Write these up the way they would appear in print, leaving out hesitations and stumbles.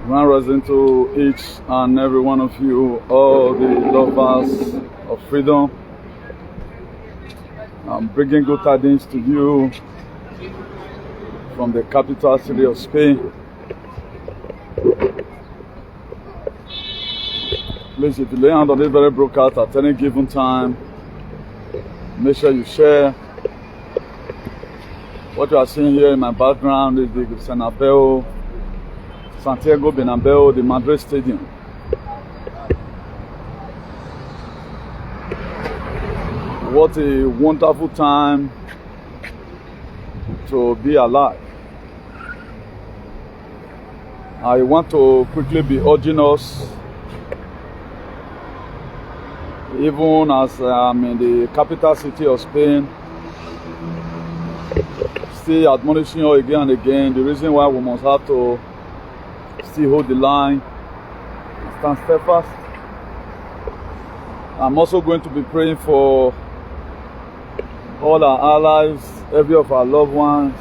Grand rising to each and every one of you, all the lovers of freedom. I'm bringing good tidings to you from the capital city of Spain. Please, if you lay hand on this very broadcast at any given time, make sure you share. What you are seeing here in my background is the Santiago Bernabeu, the Madrid Stadium. What a wonderful time to be alive. I want to quickly be urging us, even as I'm in the capital city of Spain, still admonishing you again and again the reason why we must have to still hold the line and stand steadfast. I'm also going to be praying for all our allies, every of our loved ones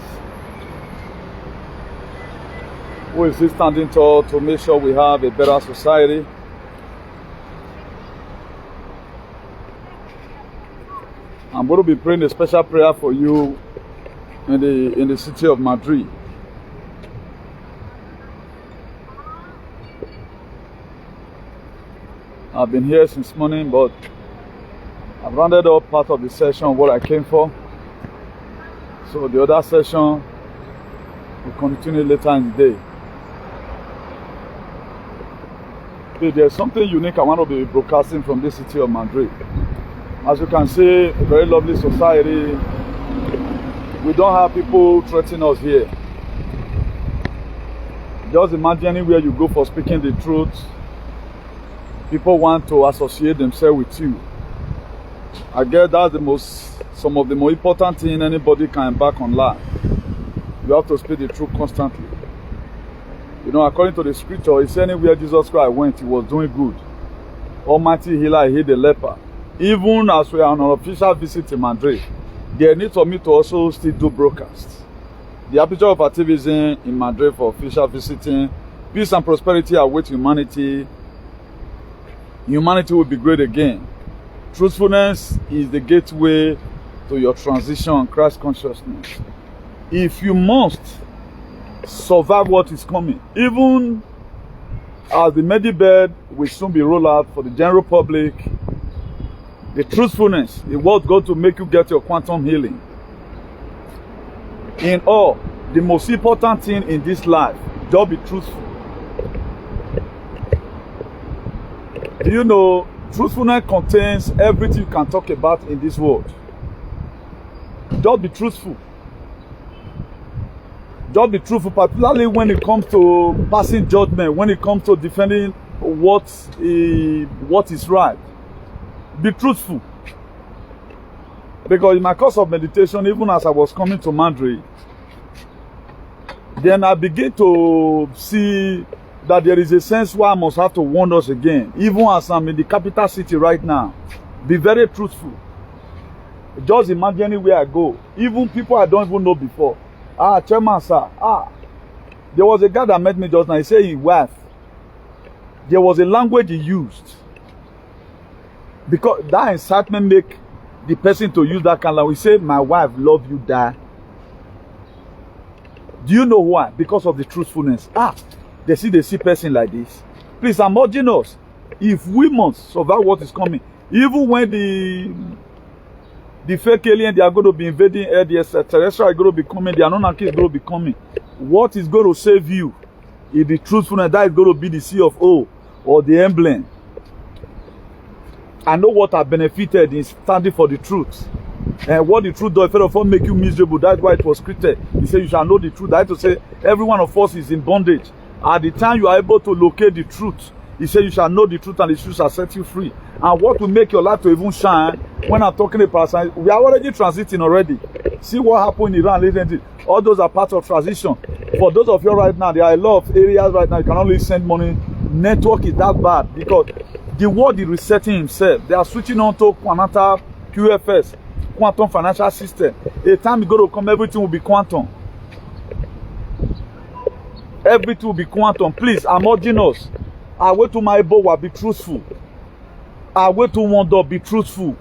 who is still standing tall to make sure we have a better society. I'm going to be praying a special prayer for you in the city of Madrid. I've been here since morning, but I've rounded up part of the session of what I came for. So the other session will continue later in the day. Okay, there's something unique I want to be broadcasting from this city of Madrid. As you can see, a very lovely society. We don't have people threatening us here. Just imagine anywhere you go for speaking the truth, people want to associate themselves with you. I guess that's some of the more important thing anybody can embark on life. You have to speak the truth constantly. You know, according to the scripture, it said anywhere Jesus Christ went, he was doing good. Almighty healer, he healed the leper. Even as we are on an official visit in Madrid, there needs for me to also still do broadcasts. The ARCHBISHOP of ACTIVISM in Madrid for official visiting. Peace and prosperity await humanity. Humanity will be great again. Truthfulness is the gateway to your transition, Christ consciousness. If you must survive what is coming, even as the Medibed will soon be rolled out for the general public, the truthfulness is what's going to make you get your quantum healing. In all, the most important thing in this life, just be truthful. Do you know, truthfulness contains everything you can talk about in this world. Just be truthful. Just be truthful, particularly when it comes to passing judgment, when it comes to defending what is right. Be truthful. Because in my course of meditation, even as I was coming to Madrid, then I begin to see that there is a sense where I must have to warn us again. Even as I'm in the capital city right now, be very truthful. Just imagine anywhere I go, even people I don't even know before. Chairman, sir. There was a guy that met me just now. He said his wife. There was a language he used. Because that incitement make the person to use that kind of language. He said, my wife love you, die. Do you know why? Because of the truthfulness. They see person like this. Please, I'm urging us, if we must survive what is coming, even when the fake alien, they are going to be invading air, the extraterrestrial are going to be coming, the Anunnaki is going to be coming. What is going to save you is the truthfulness. That is going to be the C of O or the emblem. I know what I benefited in standing for the truth. And what the truth does, first of all, make you miserable. That's why it was created. He said, you shall know the truth. That is to say, every one of us is in bondage. At the time you are able to locate the truth, he said, you shall know the truth and the truth shall set you free. And what will make your life to even shine, when I'm talking about science, we are already transiting already. See what happened in Iran lately. All those are part of transition. For those of you right now, there are a lot of areas right now you can only send money. Network is that bad because the world is resetting himself. They are switching on to quantum QFS, quantum financial system. A time is going to come, everything will be quantum. Everything will be quantum. Please, I'm urging us. I wait to my boy, be truthful. I wait to one door, be truthful.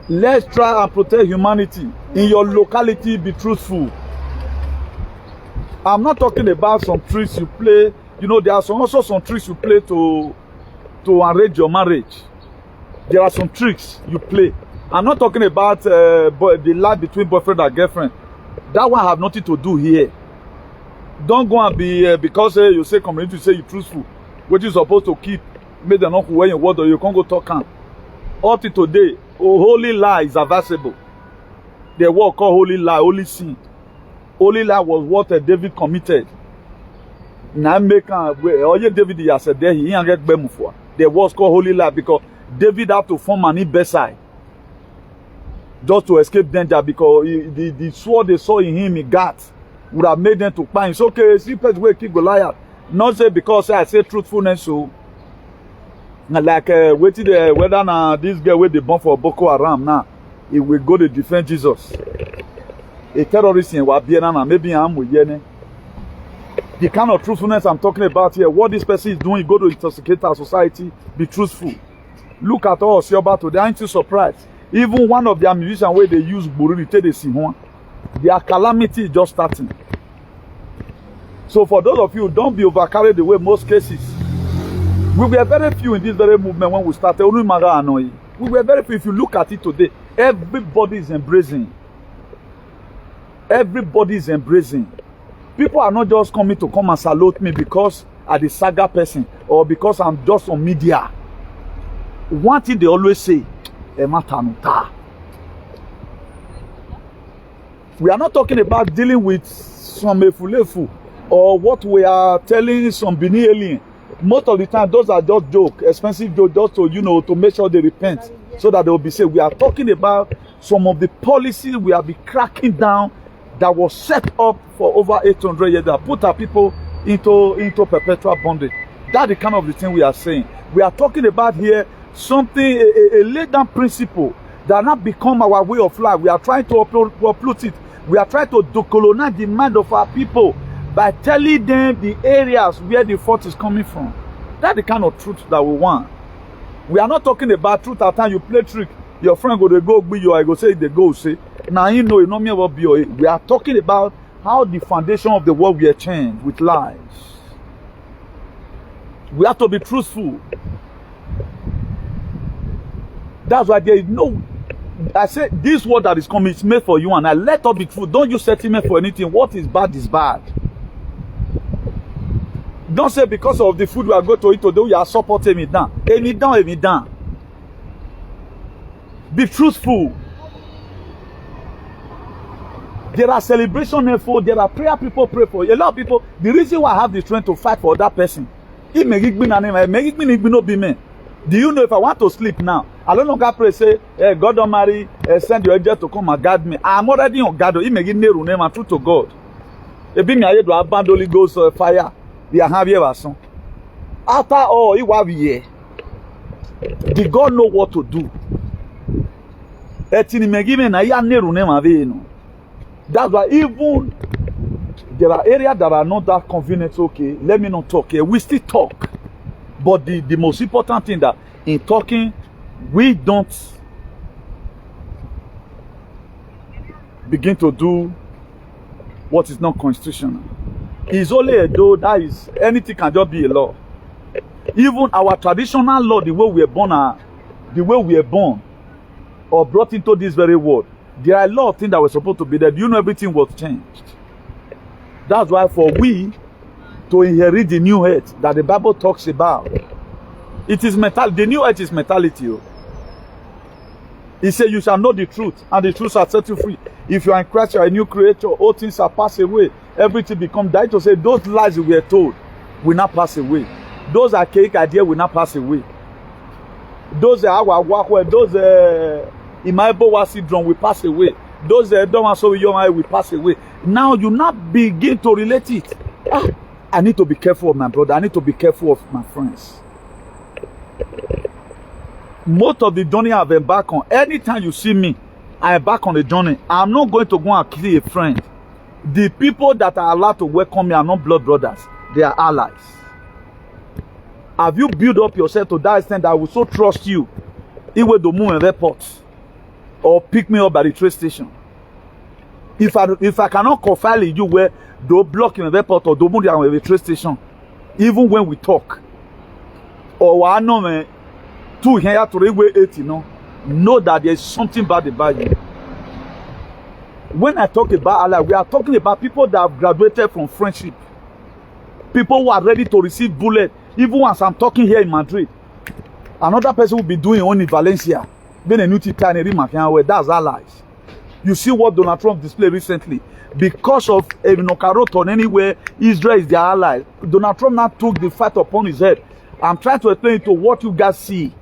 Let's try and protect humanity. In your locality, be truthful. I'm not talking about some tricks you play. You know, there are also some tricks you play to arrange your marriage. There are some tricks you play. I'm not talking about the life between boyfriend and girlfriend. That one have nothing to do here. Don't go and be because you say community, you say you're truthful. What you supposed to keep, make them not wear your word or you can't go talk on. Up to today, holy lie is advisable. The word called holy lie, holy sin. Holy lie was what David committed. Now make David has said there he ain't get bemu for. The word called holy lie because David had to form an bedside just to escape danger because the sword they saw in him in Gath would have made them to pine. It's okay, see person wey kill Goliath. Not say because I say truthfulness so. Like waiting whether now this girl wey dey born for Boko Haram now, he will go to defend Jesus. A terrorist in Wabiana, maybe I'm with Yene. The kind of truthfulness I'm talking about here, what this person is doing, go to intoxicate our society, be truthful. Look at us, you're about to, they aren't you surprised? Even one of their musicians where they use Bururi, they see one. Their calamity is just starting. So for those of you, don't be overcarried away most cases. We were very few in this very movement when we started. We were very few. If you look at it today, everybody is embracing. Everybody is embracing. People are not just coming to come and salute me because I'm the saga person or because I'm just on media. One thing they always say, we are not talking about dealing with some efulefu or what we are telling some Bini alien. Most of the time, those are just jokes, expensive jokes, just to, you know, to make sure they repent so that they will be saved. We are talking about some of the policies we have been cracking down that was set up for over 800 years that put our people into perpetual bondage. That's the kind of the thing we are saying. We are talking about here something, a laid down principle that not become our way of life. We are trying to uproot it. We are trying to decolonize the mind of our people by telling them the areas where the fault is coming from. That's the kind of truth that we want. We are not talking about truth at time you play trick. Your friend go be you, I go say they go say. Now you know me about BOA. We are talking about how the foundation of the world will change with lies. We have to be truthful. That's why there is no. I say this word that is coming is made for you and I. Let us be true. Don't use sentiment for anything. What is bad is bad. Don't say because of the food we are going to eat today, you are supporting me down. Me down. Be truthful. There are celebration efforts, there are prayer people pray for. A lot of people, the reason why I have the strength to fight for that person, do you know if I want to sleep now, I no longer pray, say, hey, God Almighty, send your angel to come and guard me. I'm already on guard. It may give me a name and true to God. It be me I to abandon Holy Ghost fire. They are having a son. After all, it was here. Did God know what to do? That's why even there are areas that are not that convenient. Okay, let me not talk here. We still talk. But the most important thing that in talking, we don't begin to do what is not constitutional. It's only a law that is, anything can just be a law. Even our traditional law, the way we are born, or brought into this very world, there are a lot of things that were supposed to be there. You know, everything was changed. That's why for we to inherit the new earth that the Bible talks about, it is mental. The new earth is mentality. He said, "You shall know the truth, and the truth shall set you free." If you are in Christ, you are a new creature. All things shall pass away. Everything become died. To say those lies we are told will not pass away. Those archaic ideas will not pass away. Those Imaibo syndrome will pass away. Those don't so young will pass away. Now you not begin to relate it. I need to be careful of my brother. I need to be careful of my friends. Most of the journey I've embarked on, anytime you see me, I embark on the journey. I'm not going to go and kill a friend The people that are allowed to welcome me are not blood brothers. They are allies. Have you built up yourself to that extent that I will so trust you? Even to move in airport or pick me up at the train station. If I cannot confide in you where they'll block in the airport or they'll move down at the train station, even when we talk, or I know me, two here to railway 80, know that there is something bad about you. When I talk about Allah, we are talking about people that have graduated from friendship. People who are ready to receive bullet. Even once I'm talking here in Madrid, another person will be doing only Valencia. Being a new where that's allies. You see what Donald Trump displayed recently. Because of Nokaroton anywhere, Israel is their ally. Donald Trump now took the fight upon his head. I'm trying to explain it to what you guys see.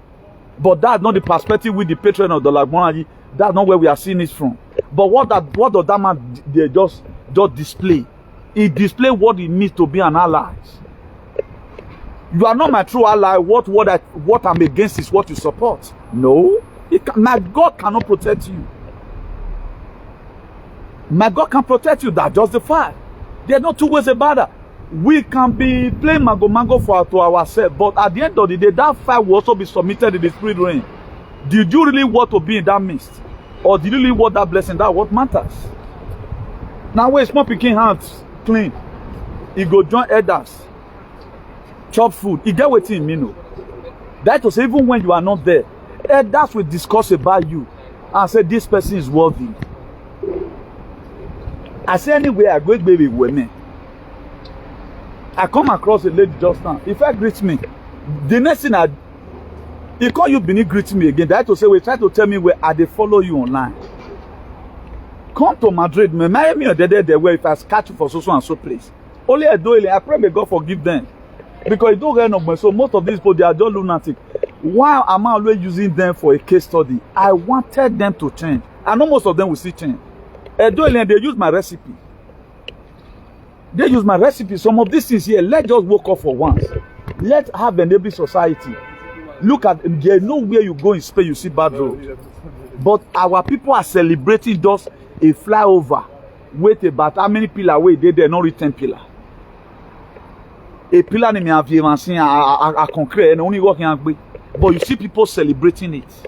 But that's not the perspective with the patron of the Lagmonaji. That's not where we are seeing it from. But what does that man just display? He displays what it means to be an ally. You are not my true ally. What I'm against is what you support. No. My God cannot protect you. My God can protect you. That's just the fact. There are no two ways about that. We can be playing mango to ourselves, but at the end of the day, that fight will also be submitted in the spirit realm. Did you really want to be in that midst? Or did you really want that blessing? That's what matters. Now, when small picking hands clean, he go join elders, chop food, he get waiting me no. That was even when you are not there. Elders will discuss about you and say this person is worthy. I say anywhere I go, baby, with me. I come across a lady just now. If I greet me, the next thing he call you beneath greeting me again. That to say, try to tell me where I they follow you online. Come to Madrid, me marry me or there where if I catch you for so and so place. Only I do it. I pray may God forgive them. Because it don't get no money. So most of these people they are just lunatic. Why am I always using them for a case study? I wanted them to change. I know most of them will see change. They use my recipe. They use my recipe. Some of these things here, let's just woke up for once. Let's have a neighborly society. Look at, there nowhere you go in Spain, you see bad roads. But our people are celebrating just a flyover. Wait about how many pillars away they not reach 10 pillars. A pillar in a concrete and only working. But you see people celebrating it.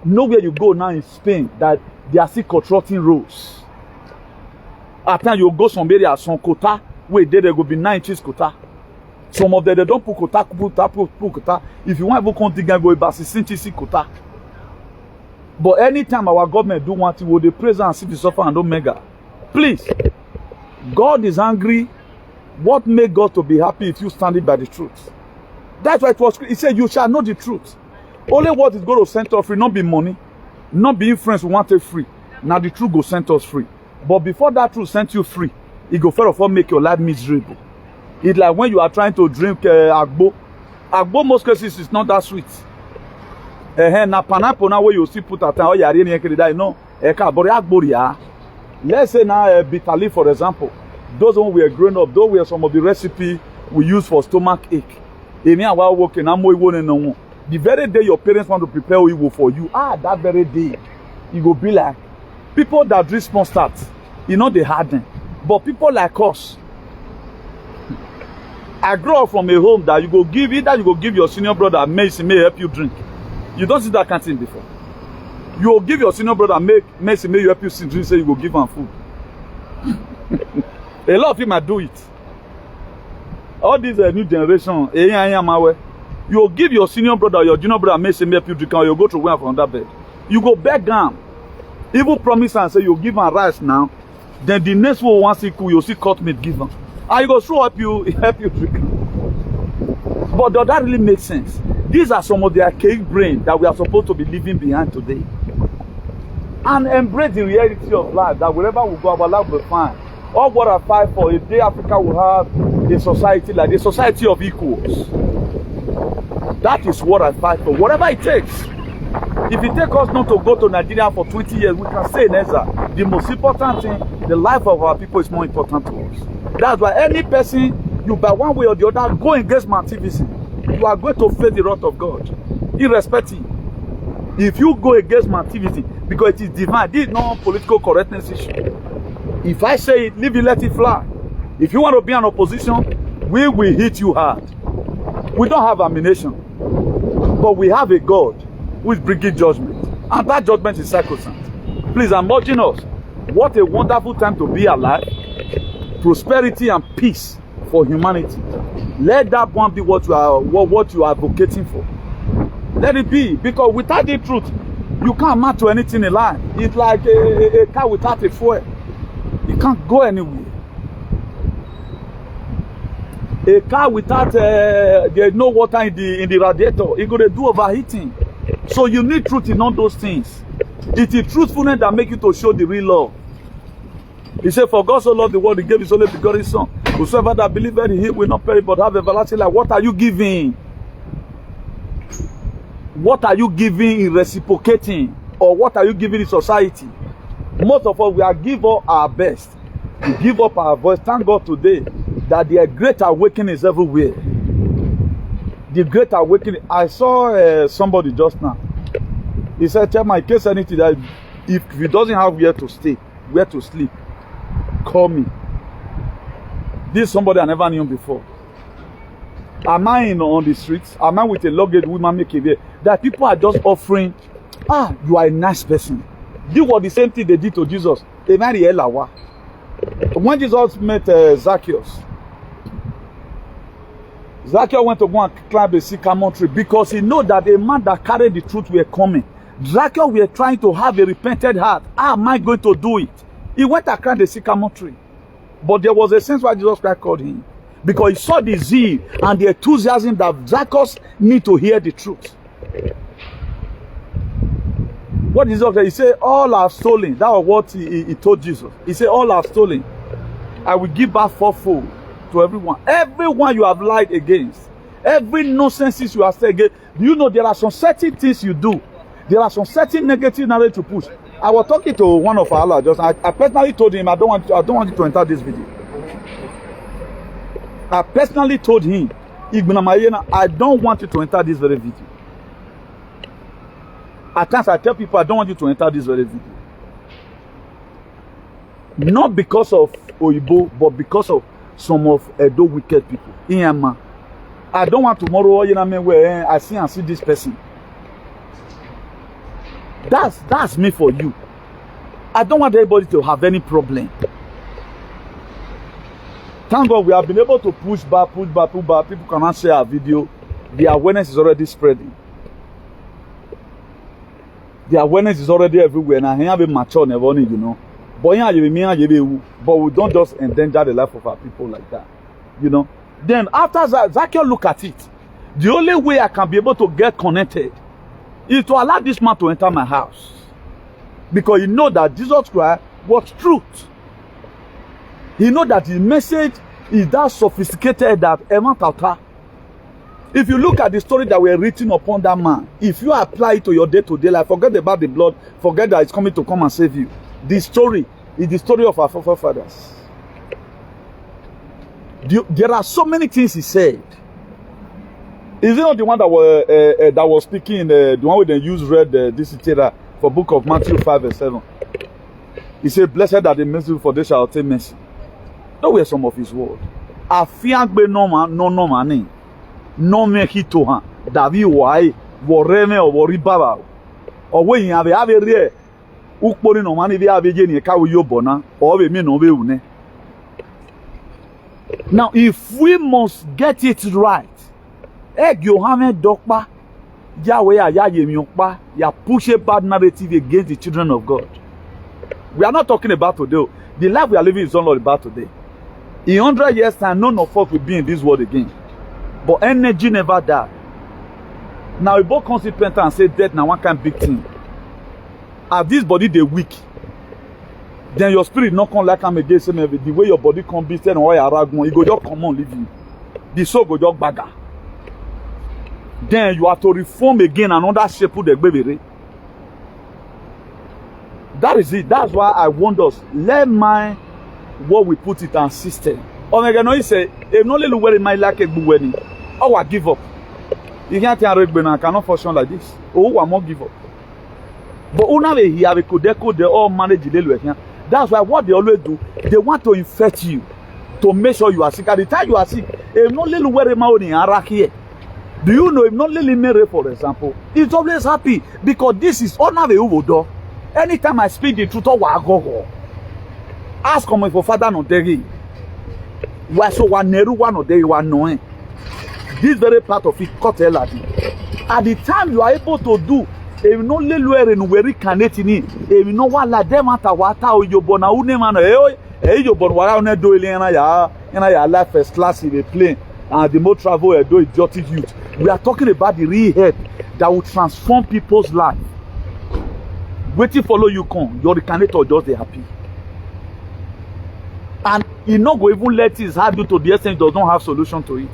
Nowhere you go now in Spain that they are still constructing roads. At times you go somewhere some quota where there will be 9 inches quota. Some of them they don't put quota. If you want to go continue go about 16 inches quota. But anytime our government do want to, will they praise and see the suffer and don't mega. Please, God is angry. What make God to be happy if you stand by the truth? That's why it was. He said, "You shall know the truth." Only what is going to set us free, not be money, not be influence. We want it free. Now the truth go set us free. But before that truth sent you free, it go first of all make your life miserable. It's like when you are trying to drink agbo. Agbo most cases is not that sweet. Na pineapple now where you see put at all you know. Let's say now bitter leaf, for example. Those when we are growing up, those were some of the recipe we use for stomach ache. The very day your parents want to prepare Igbo for you, that very day, it will be like people that drink small start, they harden. But people like us, I grew up from a home that you go give your senior brother medicine, may help you drink. You don't see that kind of thing before. You will give your senior brother medicine, may help you drink, say you go give him food. A lot of people might do it. All these new generation, you will give your senior brother or your junior brother medicine, may help you drink, or you go to where from that bed. You go beg them. Even promise and say you give him rice now. Then the next one once he cool, you see cut meat give him. And you go show up you help you drink. But does that really make sense? These are some of the archaic brain that we are supposed to be leaving behind today. And embrace the reality of life that wherever we go, our life will be fine. All what I fight for, a day Africa will have a society like a society of equals. That is what I fight for, whatever it takes. If it takes us not to go to Nigeria for 20 years, we can say in Ezra, the most important thing, the life of our people is more important to us. That's why any person, you by one way or the other, go against my activism, you are going to face the wrath of God, irrespective. If you go against my activity, because it is divine, this is not political correctness issue. If I say it, leave it, let it fly. If you want to be an opposition, we will hit you hard. We don't have ammunition, but we have a God who is bringing judgment, and that judgment is sacrosanct. Please, I'm urging us. What a wonderful time to be alive. Prosperity and peace for humanity. Let that one be what you are advocating for. Let it be, because without the truth, you can't amount to anything in life. It's like a car without a fuel. You can't go anywhere. A car without there's no water in the radiator, it's going to do overheating. So you need truth in all those things. It is truthfulness that makes you to show the real love. He said, for God so loved the world, he gave his only begotten Son. Whosoever that believeth in him will not perish but have everlasting life. What are you giving? What are you giving in reciprocating? Or what are you giving in society? Most of us, we are give up our best. We give up our voice. Thank God today that the great awakening is everywhere. The great awakening. I saw somebody just now. He said, tell my case anything that if he doesn't have where to stay, where to sleep, call me. This is somebody I never knew before. Am I on the streets? Am I with a luggage woman making it? That people are just offering, you are a nice person. This was the same thing they did to Jesus. When Jesus met Zacchaeus, Zacchaeus went to go and climb the sycamore tree because he knew that a man that carried the truth were coming. Zacchaeus were trying to have a repentant heart. How am I going to do it? He went and climbed the sycamore tree. But there was a sense why Jesus Christ called him. Because he saw the zeal and the enthusiasm that Zacchaeus need to hear the truth. What is it? He said, all are stolen. That was what he told Jesus. He said, all are stolen. I will give back fourfold to everyone. Everyone you have lied against. Every nonsense you have said against. Do you know there are some certain things you do? There are some certain negative narrative to push. I was talking to one of our just I personally told him I don't want you to enter this video. I personally told him, I don't want you to enter this very video. At times I tell people I don't want you to enter this very video. Not because of Oyibo, but because of some of Edo wicked people. I don't want tomorrow, where I see this person. That's me for you. I don't want anybody to have any problem. Thank God we have been able to push back. People cannot share our video. The awareness is already spreading. The awareness is already everywhere. And I have a mature never, But we don't just endanger the life of our people like that. Then after Zacchaeus look at it, the only way I can be able to get connected is to allow this man to enter my house. Because he know that Jesus Christ was truth. He know that his message is that sophisticated that everyone can. If you look at the story that were written upon that man, if you apply it to your day-to-day life, forget about the blood, forget that it's coming to come and save you. This story is the story of our forefathers. There are so many things he said. Is it not the one that was speaking, the one where they read this etc. for book of Matthew 5 verse 7? He said, blessed are the merciful, for they shall obtain mercy. That were some of his words. Afiangbe no mani. No me hito han. Davi wai. Woreme o woribaba. O we have re. Ukpori no mani vi have je ni ka wo yobona. O we me no be une. Now, if we must get it right, ya push a bad narrative against the children of God. We are not talking about today. The life we are living is not about today. In 100 years' time, none of us will be in this world again. But energy never died. Now, if both consequent and say death now one kind of big thing. As this body they weak, then your spirit not come like I'm against the way your body come be and why you go just come on leave you. The soul go just bagger. Then you have to reform again another shape of the baby. That is it. That's why I want us. Let my what we put it on system. Omega no, he say, if not little way my like a good wedding. Oh, I give up. You can't tell I cannot function like this. Oh, I won't give up. But una we here we could they all manage the here. That's why what they always do, they want to infect you to make sure you are sick. At the time you are sick, if not little worry ma in Iraq here. Do you know if not little Mary, for example, it's always happy because this is honor the uvodo. Anytime I speak the truth, go. Ask me for father no degi. Why so one neru one or day one knowing. This very part of it cut a lot. At the time you are able to do, if no little in very canetini, if no one like them at a water or your bona uneman, your bon wara do ya life first class in a plane, and the more travel a do idiotic youth. We are talking about the real help that will transform people's life. Waiting follow you come, your candidate or just they happy. And he not go even let his heart do to the extent he does not have solution to it.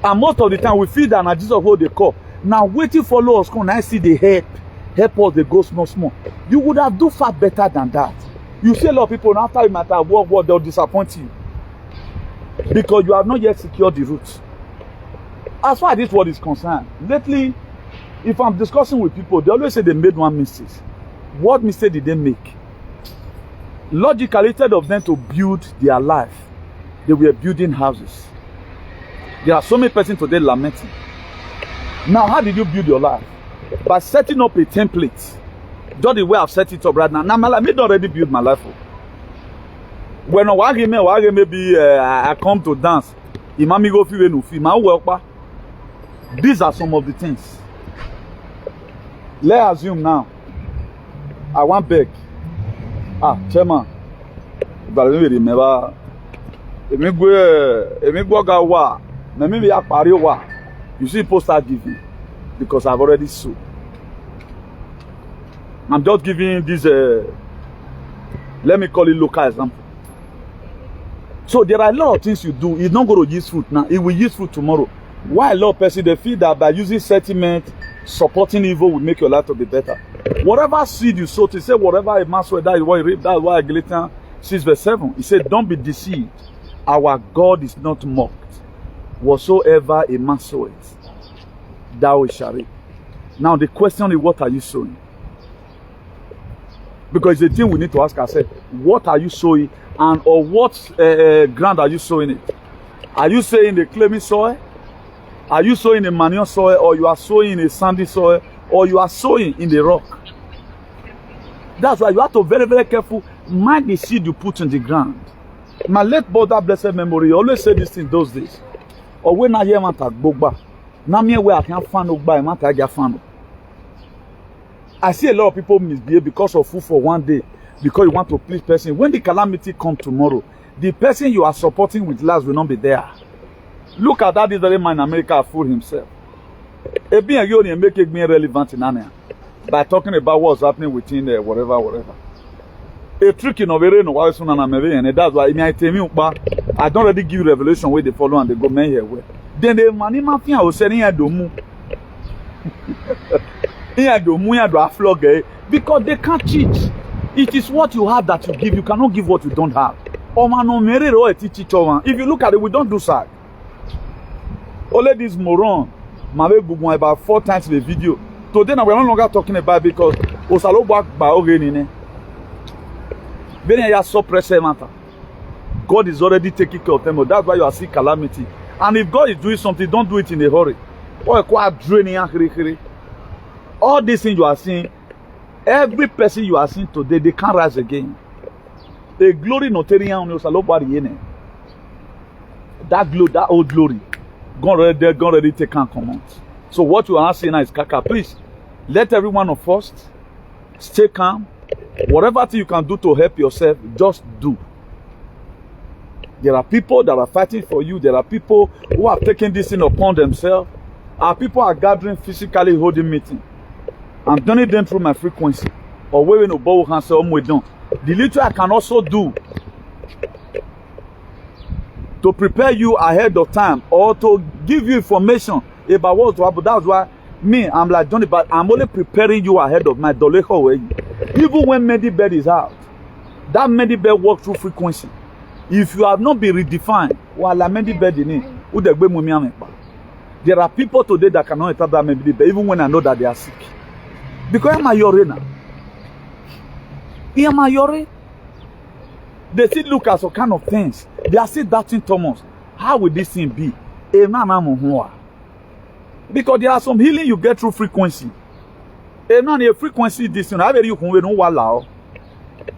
And most of the time we feel that na Jesus hold the call. Now waiting follow us come, I see the help us the go small. You would have do far better than that. You see a lot of people after you matter what they'll disappoint you. Because you have not yet secured the roots. As far as this word is concerned, lately, if I'm discussing with people, they always say they made one mistake. What mistake did they make? Logically, instead of them to build their life, they were building houses. There are so many persons today lamenting. Now, how did you build your life? By setting up a template. Just the way I've set it up right now. Now, my life, I don't already build my life. When I come to dance, imami go feel no feel. My work. These are some of the things. Let's assume now. I want beg. Chairman. But I remember. You see, people start giving because I've already sold. I'm just giving this. Let me call it local example. So there are a lot of things you do. It's not going to use fruit now. It will use fruit tomorrow. Why a lot of people they feel that by using sentiment, supporting evil will make your life to be better. Whatever seed you sow, to say whatever a man sow, that is what he reap. That's why Galatians 6:7. He said, "Don't be deceived. Our God is not mocked. Whatsoever a man soweth, thou shalt reap." Now the question is, what are you sowing? Because it's a thing we need to ask ourselves. What are you sowing, and or what ground are you sowing it? Are you sowing the clammy soil? Are you sowing in manure soil, or you are sowing in a sandy soil, or you are sowing in the rock? That's why you have to be very, very careful. Mind the seed you put in the ground. My late brother, blessed memory, always said this in those days. Or when I hear Mata Bogba, now me where I can't find Ogba, Mata get found. I see a lot of people misbehave because of food for one day, because you want to please person. When the calamity comes tomorrow, the person you are supporting with last will not be there. Look at that, this very man in America fooled himself. It being a make it relevant in Ania by talking about what's happening within there, whatever. A trick in over no why soon and that's why I don't already give revelation where they follow and they go men here where. Then the money mafia was saying here do because they can't cheat. It is what you have that you give. You cannot give what you don't have. If you look at it, we don't do that. Only this moron, about 4 times in the video. Today now we're no longer talking about because Osalo back by Ogenine. God is already taking care of them. That's why you are seeing calamity. And if God is doing something, don't do it in a hurry. Or quite draining. All these things you are seeing, every person you are seeing today, they can't rise again. A glory notarian on Osalo Bariene. That glory, that old glory. God already taken command. So what you are asking now is, Kaka, please, let every one of us stay calm. Whatever thing you can do to help yourself, just do. There are people that are fighting for you. There are people who have taken this thing upon themselves. Our people are gathering physically, holding meeting. I'm doing them through my frequency. Or waving a bow hand, so the little I can also do to prepare you ahead of time or to give you information about what to happen. That's why I'm like Johnny, but I'm only preparing you ahead of my Doleho way. Even when Medibed is out, that Medibed works through frequency. If you have not been redefined, there are people today that cannot enter that Medibed, even when I know that they are sick. Because Mayore they still look at some kind of things. They are still doubting Thomas. How will this thing be? Because there are some healing you get through frequency. A frequency this thing.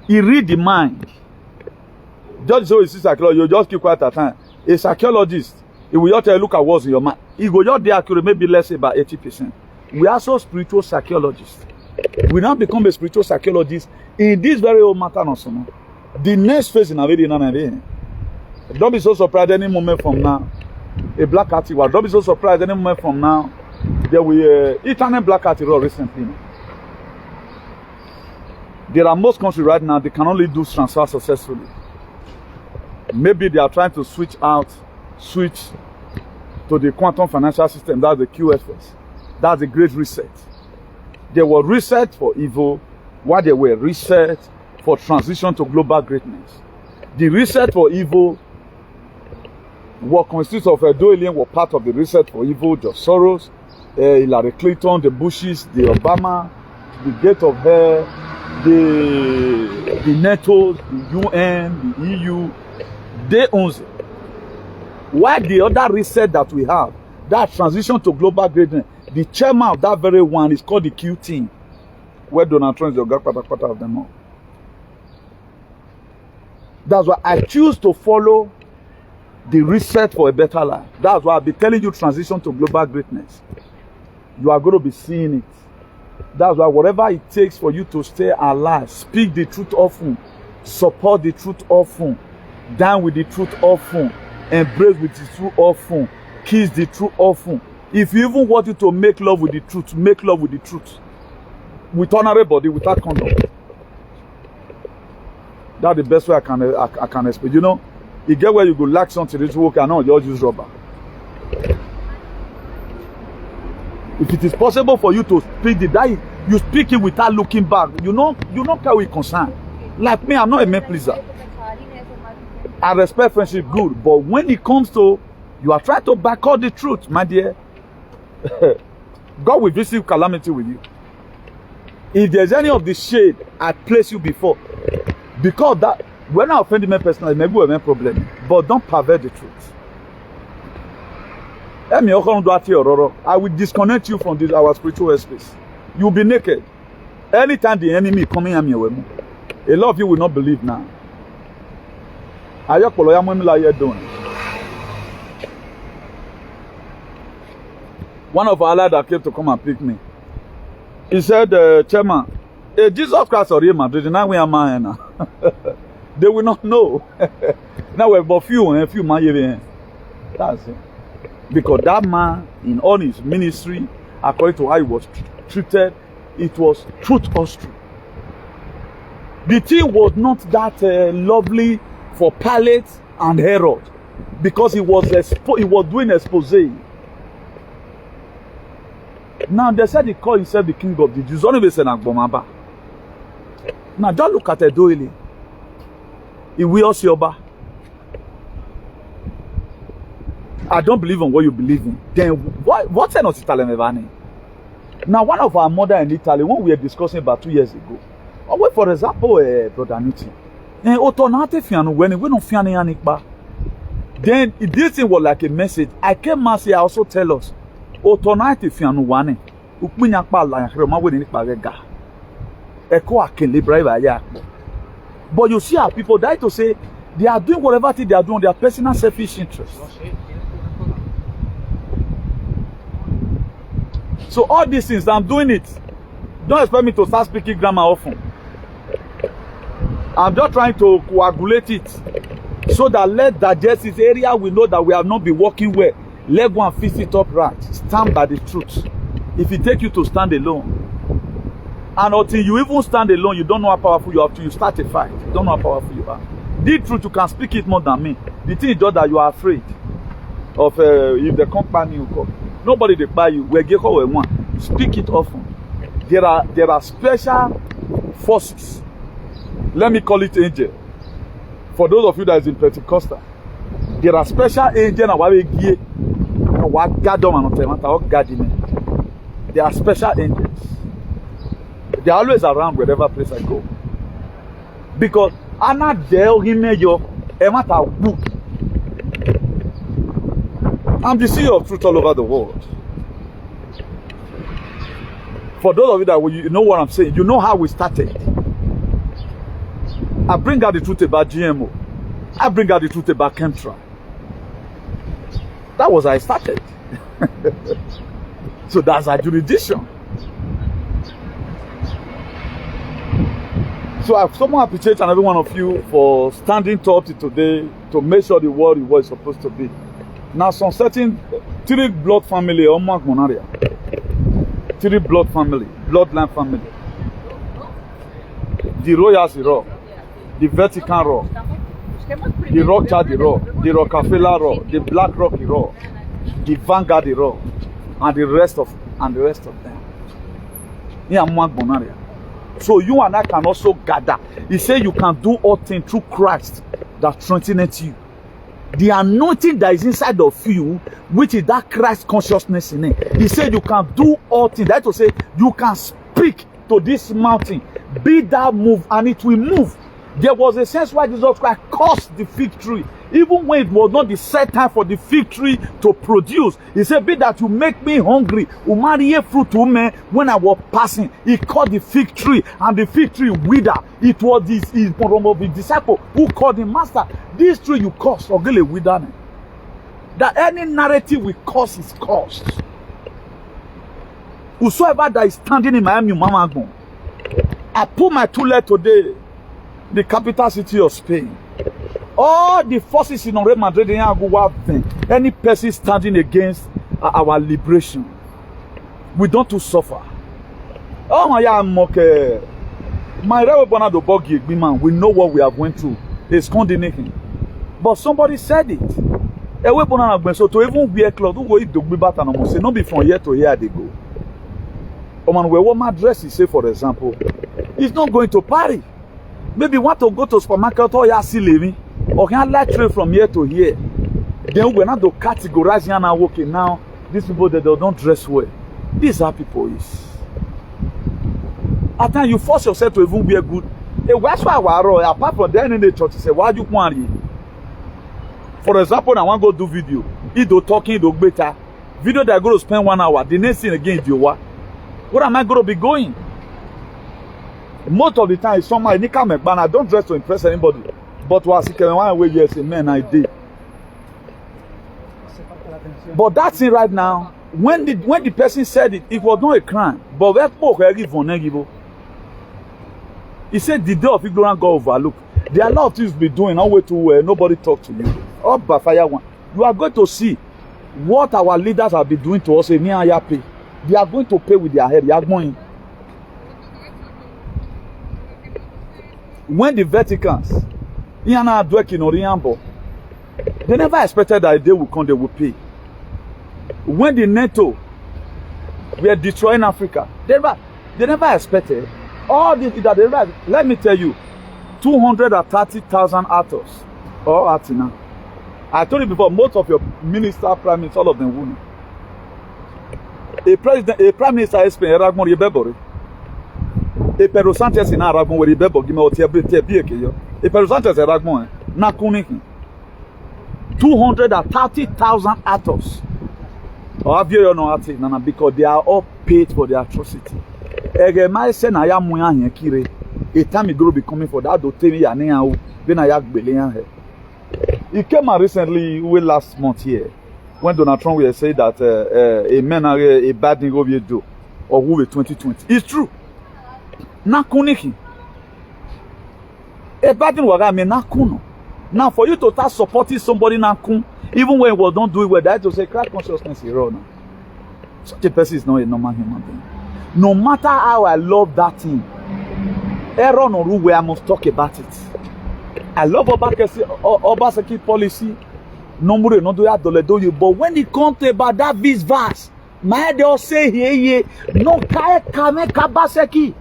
He read the mind. Just so you see psychology, you just keep quiet at time. A psychologist, he will just tell you, look at what's in your mind. He go just there accurate, maybe let's say about 80%. We are also spiritual psychologists. We now become a spiritual psychologist in this very old matter of summer. The next phase in a very don't be so surprised any moment from now. A black artist, don't be so surprised any moment from now. There will eternal black artist recently. There are most countries right now, they can only do transfer successfully. Maybe they are trying to switch to the quantum financial system. That's the QFS. That's the great reset. There were reset for evil, while there were reset for transition to global greatness. The reset for evil, what consists of a Doylean, were part of the reset for evil. George Soros, Hillary Clinton, the Bushes, the Obama, the Gate of Hell, the NATO, the UN, the EU. They own it. Why the other reset that we have, that transition to global greatness, the chairman of that very one is called the Q team, where Donald Trump is the part of them all. That's why I choose to follow the reset for a better life. That's why I'll be telling you transition to global greatness. You are going to be seeing it. That's why whatever it takes for you to stay alive, speak the truth often, support the truth often, dine with the truth often, embrace with the truth often, kiss the truth often. If you even want you to make love with the truth, make love with the truth. With honorable body, without condom. That's the best way I can explain. You know, you get where you go like something, it's okay, no, just use rubber. If it is possible for you to speak that, you speak it without looking back. You know how we concern. Like me, I'm not a man pleaser. I respect friendship good, but when it comes to you are trying to back out the truth, my dear, God will visit calamity with you. If there's any of the shade I place you before, because that when I offend me personally, maybe we have a problem, but don't pervert the truth. I will disconnect you from this our spiritual space. You'll be naked. Anytime the enemy coming at me, a lot of you will not believe now. One of our lads that came to come and pick me, he said, Chairman, Jesus Christ or Madrid, now we are man now. They will not know. Now we're about few man. That's it. Because that man, in all his ministry, according to how he was treated, it was truth or true. The thing was not that lovely for Pilate and Herod, because he was doing expose. Now they said he called himself the king of the Jews. Now just look at Edoile. He will see Oba. I don't believe in what you believe in. Then what's not Italian ever? Now one of our mother in Italy, when we were discussing about 2 years ago, for example, Brother Niti, then this thing was like a message. I came and say, I also tell us, but you see how people die to say they are doing whatever they are doing, their personal selfish interests. So all these things, I'm doing it. Don't expect me to start speaking grammar often. I'm just trying to coagulate it so that let digest this area we know that we have not been working well. Let go and fix it up right. Stand by the truth. If it takes you to stand alone, and until you even stand alone, you don't know how powerful you are till you start a fight. You don't know how powerful you are. The truth, you can speak it more than me. The thing is just that you are afraid of if the company you come. Nobody they buy you. We get what we want. Speak it often. There are special forces. Let me call it angel. For those of you that is in Pentecostal, there are special angels. There are special angels. They're always around wherever place I go. Because I'm not there, I'm the CEO of truth all over the world. For those of you that you know what I'm saying, you know how we started. I bring out the truth about GMO. I bring out the truth about chemtrail. That was how I started. So that's our jurisdiction. So I somehow appreciate every one of you for standing tall today to make sure the world is what it's supposed to be. Now some certain 3 blood family or Monaria. 3 blood family, bloodline family. The Royals the Raw, the Vatican Raw, the Rothschild the Raw, the Rockefeller Raw, the Black Rock the Raw, the Vanguard the Raw, and the rest of them. Yeah, Monaria. So you and I can also gather. He said you can do all things through Christ that strengthens you. The anointing that is inside of you, which is that Christ consciousness in it. He said you can do all things. That is to say, you can speak to this mountain, be that move, and it will move. There was a sense why Jesus Christ cursed the fig tree, even when it was not the set time for the fig tree to produce. He said, be that you make me hungry, fruit to me. When I was passing, he called the fig tree, and the fig tree withered. It was his disciple who called him, Master, this tree you cursed, or really withered. That any narrative we curse is cursed. Whosoever that is standing in Miami, Mama, I put my 2 legs today, the capital city of Spain. All the forces in Madrid, any person standing against our liberation, we don't to suffer. Oh my God, my man, we know what we have went through. It's condemnation. But somebody said it. So to even wear clothes, say not be from here to here they go. Oh man, what my dress is say, for example, it's not going to Paris. Maybe want to go to supermarket or you see living, or can light train from here to here. Then we're not to categorize here now. Okay, now these people that they don't dress well. These are people is. At times you force yourself to even wear good. That's why apart from then in the church, you say, why do you want it? For example, I want to go do video. He do talking, he do better. Video that I go to spend 1 hour. The next thing again, you what? Where am I going to be going? Most of the time, it's somebody I don't dress to impress anybody. But was one way yes, man, I did. But that's it right now. When the person said it, it was not a crime. But he said the day of ignorance God overlook. There are a lot of things be doing, no way to nobody talk to you. Or by fire one. You are going to see what our leaders have been doing to us. They are going to pay with their head. They are going. When the Vaticans, they never expected that they would come, they would pay. When the NATO were destroying Africa, they never expected all this. Let me tell you, 230,000 actors or Atina. I told you before, most of your minister, prime minister, all of them women. A prime minister is paying Eragmon Yebebori. A Pedro Sanchez in Aragmon where Yebebo give me what Yebeke. A Pedro Sanchez Eragmon, Nakuniki. 230,000 actors. Or have you no ati nana because they are all paid for their atrocity. Egemai say na ya muya here kire. A time go be coming for that do tell me ya na then I yak belian here. He came out recently last month here when Donald Trump will say that a man a bad thing will do or who will 2020. It's true. Na kuniki. A bad thing was I mean na kuno. Now for you to start supporting somebody na kun, even when we don't do it well, that to say Christ consciousness is wrong. Such a person is not a normal human being. No matter how I love that thing, error or rule where I must talk about it. I love Obaseki policy. No more no do you. But when it comes to about that verse, my head will say here, no kame kabaseki.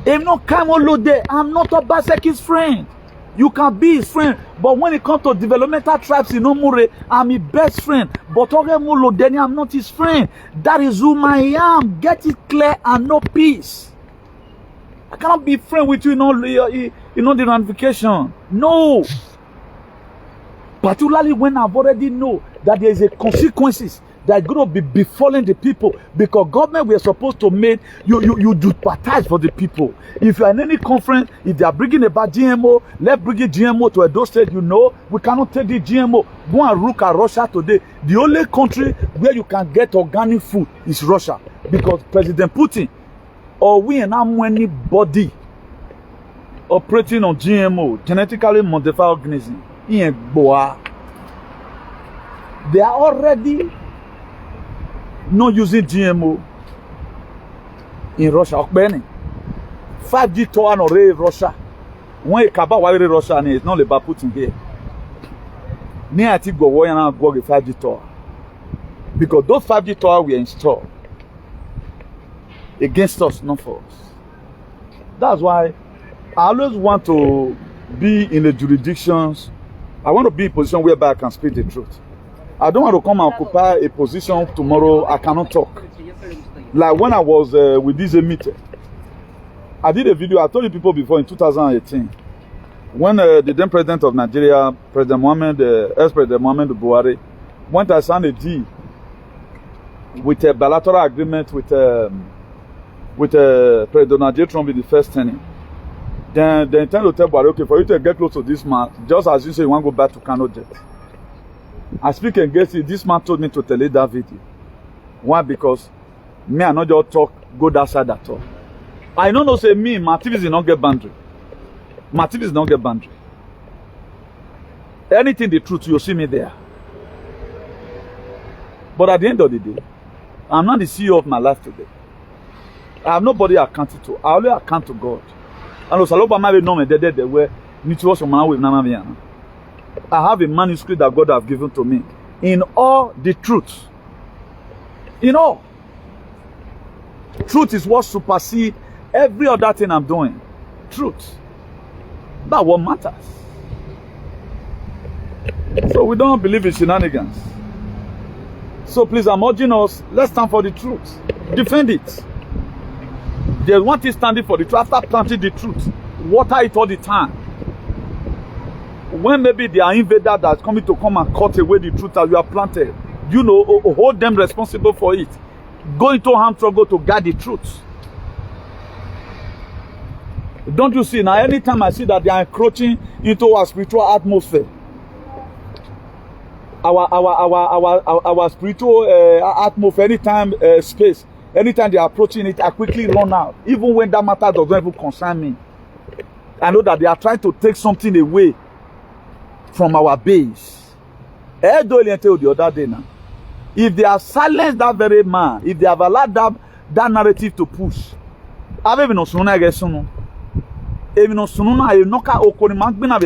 If no come load there, I'm not Obaseki's friend. You can be his friend, but when it comes to developmental tribes in Omure, I'm his best friend. But Ogemolo, I'm not his friend. That is whom I am. Get it clear and no peace. I cannot be friend with you in all the ramification. No. Particularly when I've already know that there is a consequences that are going to be befalling the people, because government we are supposed to make you do partage for the people. If you are in any conference, if they are bringing about GMO, let's bring it GMO to Edo State. You know, we cannot take the GMO. Go and look at Russia today. The only country where you can get organic food is Russia, because President Putin or we and anybody operating on GMO, genetically modified organism, they are already not using GMO in Russia. 5G tower no re Russia. When you kaba wale Russia, it's not about Putin here. Ni ati go wo yana go 5G tower, because those 5G tower were installed against us, not for us. That's why I always want to be in the jurisdictions. I want to be in a position whereby I can speak the truth. I don't want to come and occupy a position tomorrow I cannot talk. Like when I was with this meeting, I did a video. I told you people before in 2018, when the then president of Nigeria, President Mohammed, ex-President Mohammed Buhari, went to sign a deal with a bilateral agreement with President Donald J. Trump in the first tenure. Then they intend to tell Buhari, okay, for you to get close to this man, just as you say you want to go back to Kano Jet. I speak against it. This man told me to delete that video. Why? Because me, I not just talk, go that side at all. I don't know, say me, my activism don't get boundary. My activism don't get boundary. Anything the truth, you'll see me there. But at the end of the day, I'm not the CEO of my life today. I have nobody accounted to. I only account to God. And also, I have a manuscript that God has given to me in all the truth. In all. Truth is what supersedes every other thing I'm doing. Truth. That's what matters. So we don't believe in shenanigans. So please, I'm urging us, let's stand for the truth. Defend it. There's one thing standing for the truth. After planting the truth, water it all the time. When maybe there are invaders that's coming to come and cut away the truth that you have planted, you know, hold them responsible for it. Go into harm struggle to guard the truth. Don't you see now? Anytime I see that they are encroaching into our spiritual atmosphere, our spiritual atmosphere, anytime space, anytime they are approaching it, I quickly run out. Even when that matter doesn't even concern me, I know that they are trying to take something away from our base. The other day now, if they have silenced that very man, if they have allowed that narrative to push, the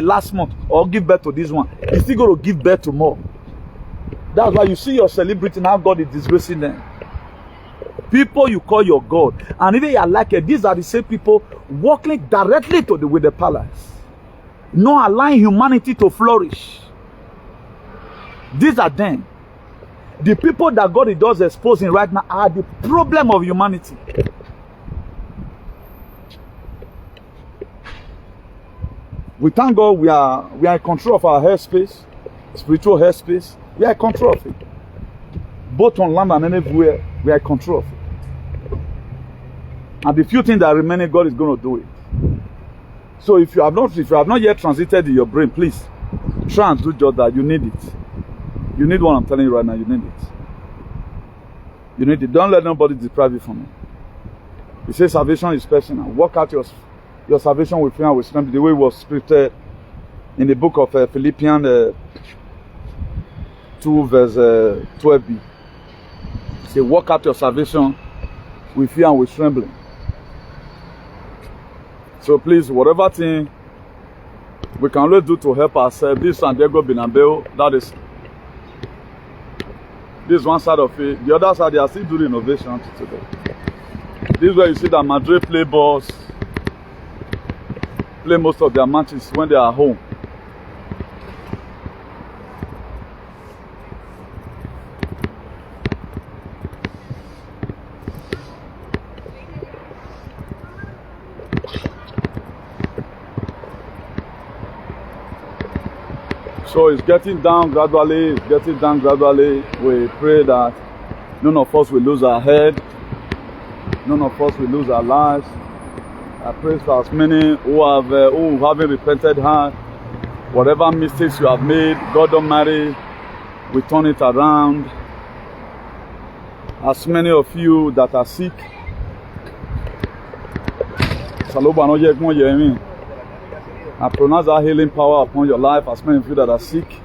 last month or give birth to this one, he's still going to give birth to more. That's why you see your celebrity now, God is disgracing them. People you call your God, and even you are like it, these are the same people walking directly to with the palace, not allowing humanity to flourish. These are them. The people that God is just exposing right now are the problem of humanity. We thank God we are in control of our airspace, spiritual airspace. We are in control of it. Both on land and anywhere, we are in control of it. And the few things that are remaining, God is going to do it. So if you have not yet transited in your brain, please try and do just that. You need it. You need what I'm telling you right now. You need it. You need it. Don't let nobody deprive you from it. He says salvation is personal. Work out your salvation with fear and with strength, the way it was scripted in the book of Philippians 2 verse 12b. Say, work out your salvation with fear and with trembling. So please, whatever thing we can always do to help ourselves, this San Diego Binambeo, that is this one side of it. The other side, they are still doing innovation today. This is where you see that Madrid play balls. play most of their matches when they are home. So it's getting down gradually, it's getting down gradually. We pray that none of us will lose our head, none of us will lose our lives. I pray for as many who haven't repented heart, whatever mistakes you have made, God Almighty will turn it around. As many of you that are sick, I pronounce that healing power upon your life. As many of you that are sick,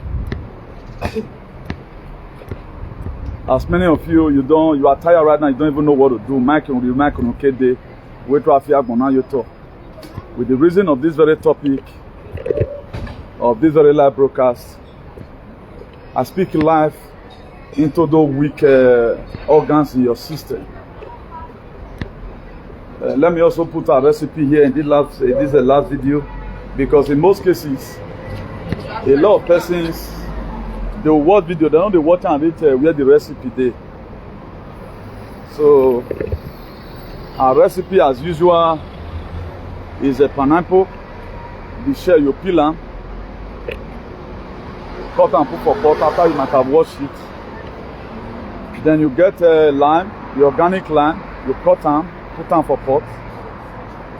as many of you, you are tired right now, you don't even know what to do. With the reason of this very topic, of this very live broadcast, I speak life into those weak organs in your system. Let me also put a recipe here in this last video, because in most cases, a lot of persons, they will watch video, they don't watch and read where the recipe is. So, our recipe as usual is a pineapple. The shell you peel them, cut and put for pot after you might have washed it. Then you get lime, the organic lime, you cut them, put them for pot.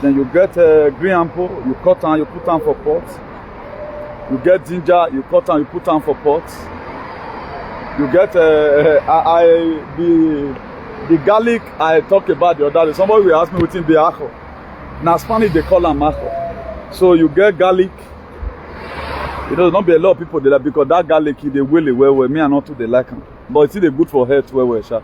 Then you get green apple, you cut and you put them for pot. You get ginger, you cut and you put them for pot. You get the garlic I talked about the other day. Somebody will ask me what's in the ajo. Now Spanish they call them ajo. So you get garlic. Not be a lot of people they like, because that garlic they will well. Me and not too they like them. But it's still good for health well sharp.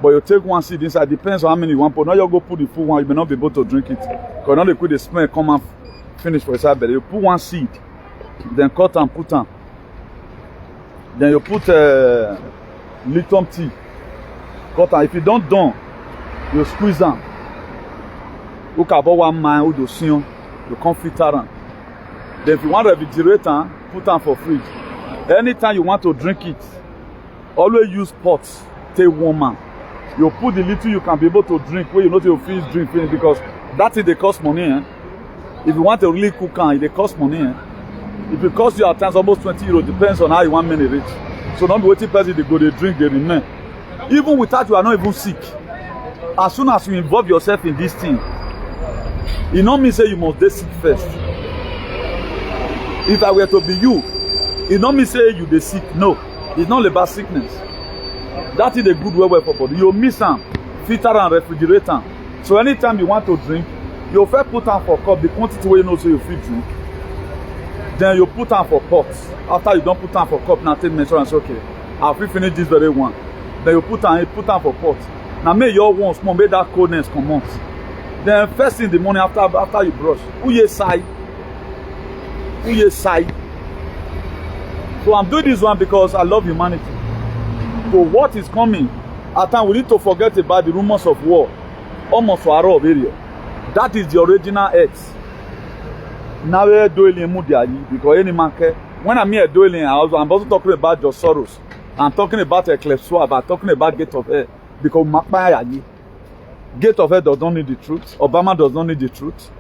But you take one seed inside, depends on how many you want. But now you go put the full one, you may not be able to drink it. Because now they could the smell come and finish for inside belly. You put one seed, then cut and put them. Then you put lithium tea. Cut and if you don't done, you squeeze them. You can buy one man who do see you can't filter them. Then if you want to refrigerate them, put them for fridge. Anytime you want to drink it, always use pots. Take one man. You put the little you can be able to drink where you know you finish because that is they cost money. If you want to really cook it cost money. If it costs you at times almost 20 euros, depends on how you want many reach. So don't be waiting person they go they drink, they remain. Even without you are not even sick. As soon as you involve yourself in this thing, it don't mean say you must get sick first. If I were to be you, it don't mean say you dey sick. No, it's not about sickness. That is a good way for body. You mix them, filter and refrigerate them. So anytime you want to drink, you first put them for cup, the quantity where you know so you fit drink. Then you put them for pots. After you don't put them for cup, now take measure and say, okay, I'll finish this very one. Then you put them for pots. Now make your one small, make that coldness come out. Then first in the morning after you brush, who you sigh? So I'm doing this one because I love humanity. So what is coming, at times we need to forget about the rumors of war. Almost for our area. That is the original X. Now we're doing because any man care. When I'm here doing, I'm also talking about George Soros. I'm talking about Eclipse Swab. I'm talking about Gate of Air. Because Gate of Air does not need the truth. Obama does not need the truth.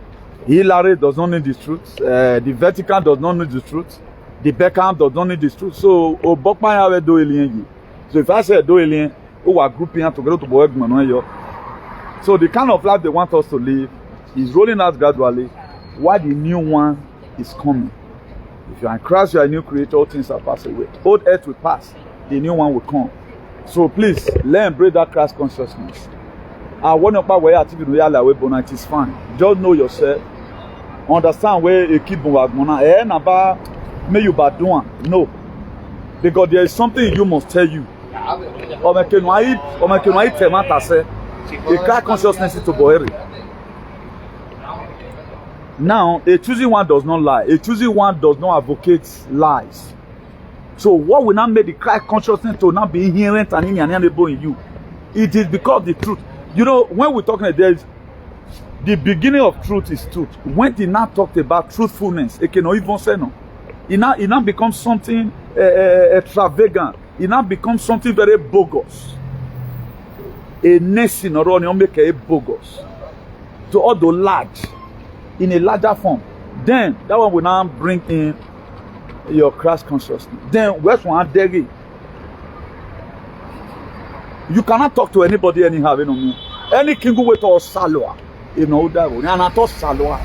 Hillary does not need the truth. The Vatican does not need the truth. The Beckham does not need the truth. So Obama we're doing. So if I say do alien, who are grouping together to work, so the kind of life they want us to live is rolling out gradually, while the new one is coming. If you are in Christ, you are a new creator. All things are passed away. Old earth will pass, the new one will come. So please, let's embrace that Christ consciousness. I want to know where activity it is fine. Just know yourself. Understand where you keep on. May you bad doing no, because there is something you must tell you. The Christ consciousness to Boeri. Now, a choosing one does not lie. A choosing one does not advocate lies. So, what will not make the Christ consciousness to not be inherent and inalienable in you? It is because of the truth. You know, when we're talking, The beginning of truth is truth. When he now talked about truthfulness, it cannot even say no. It now becomes something extravagant. It now becomes something very bogus. A nation or on make a bogus. To all the large, in a larger form. Then that one will now bring in your crass consciousness. Then where's one dairy? You cannot talk to anybody anyhow, you know. Any king who wait or salwa, you know that one. And I thought salwa.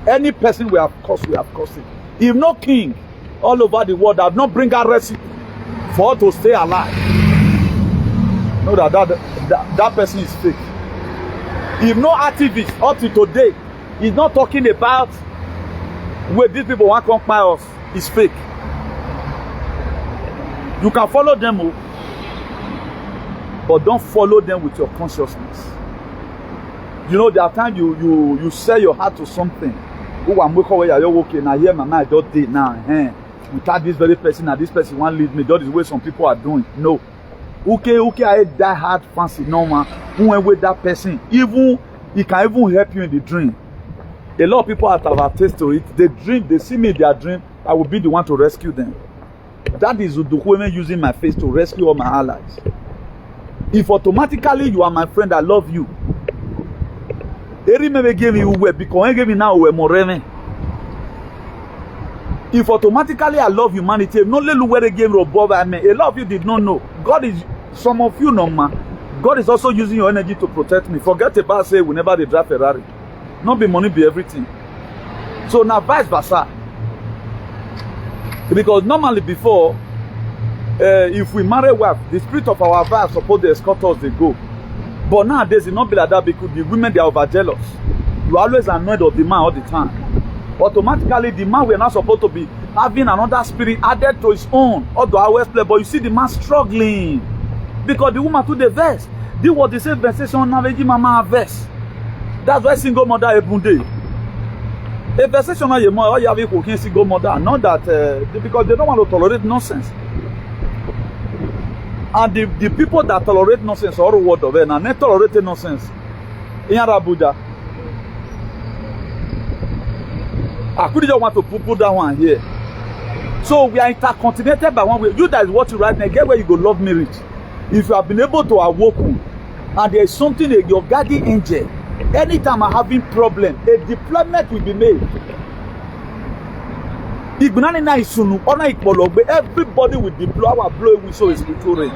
Any person we have cursed it. If no king all over the world have not bring a recipe for us to stay alive, know that person is fake. If no activist up to today is not talking about where these people want to come by us, it's fake. You can follow them, but don't follow them with your consciousness. You know, there are times you sell your heart to something. Oh, I'm okay now. Here, my mind just did now. Without this very person, now this person won't leave me. That is the way some people are doing. No. Okay, I die hard fancy. No man. When with that person, even he can even help you in the dream. A lot of people have attest to it. They dream, they see me in their dream. I will be the one to rescue them. That is the women using my face to rescue all my allies. If automatically you are my friend, I love you. If automatically I love humanity, no little where they gave above I mean, a lot of you did not know. God is, some of you know, man. God is also using your energy to protect me. Forget about say whenever they drive Ferrari. Not be money, be everything. So now vice versa. Because normally before, if we marry wife, the spirit of our wife supposed to escort us, they go. But nowadays it not be like that because the women they are over jealous. You are always annoyed of the man all the time. Automatically the man we are not supposed to be having another spirit added to his own. Although I always play, but you see the man struggling. Because the woman to the verse. This was the same versation now mama verse. That's why single mother ebunde. A versation now you have a single mother. Not that because they don't want to tolerate nonsense. And the people that tolerate nonsense all word of it and they tolerate nonsense in Abuja. I couldn't just want to put that one here. So we are intercontinental by one way. You that is watching right now, get where you go love me rich. If you have been able to awaken and there is something your guardian angel, anytime I'm having problem, a deployment will be made. Everybody will deploy our blow whistle is returning.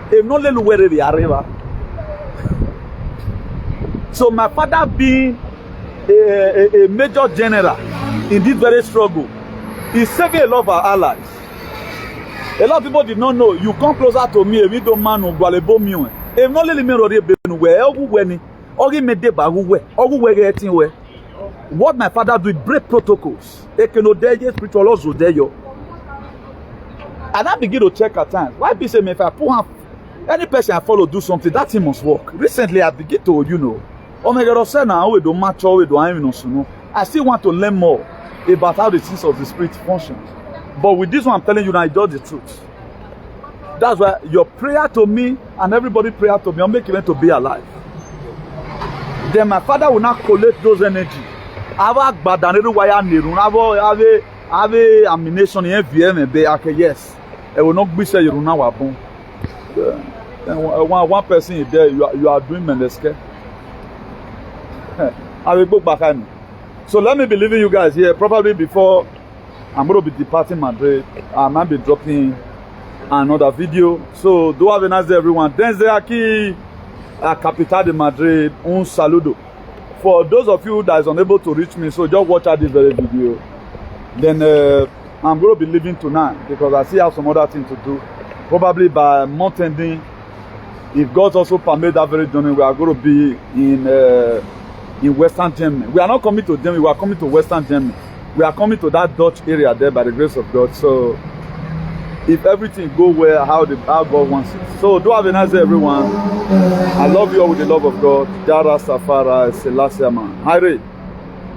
If not let where they are. So my father being a major general in this very struggle, is saving a lot of our allies. A lot of people did not know. You come closer to me, we don't man who go me. If not let me already be where when or me de ba where what my father do, break protocols. They cannot dare spiritual laws will dare you. And I begin to check at times. Why be say me if I put any person I follow do something, that thing must work. Recently I begin to, you know, oh my God, say now we don't match all we don't. I still want to learn more about how the things of the spirit function. But with this one I'm telling you now, it's just the truth. That's why your prayer to me and everybody prayer to me will make you to be alive. Then my father will not collect those energy. Have ammunition in VM and be okay, yes. I will not be say you now upon. One person is there, you are doing mendeske. I will go back. So let me be leaving you guys here. Probably before I'm going to be departing Madrid, I might be dropping another video. So do have a nice day, everyone. Desde aqui a capital de Madrid, un saludo. For those of you that is unable to reach me, so just watch out this very video. Then I'm going to be leaving tonight because I still have some other things to do. Probably by month ending, if God also permit that very journey, we are going to be in Western Germany. We are not coming to Germany, we are coming to Western Germany. We are coming to that Dutch area there by the grace of God. So if everything go well, how God wants it. So do have a nice day, everyone. I love you all with the love of God. Jara Safara Selassie Man. Hi, Ray.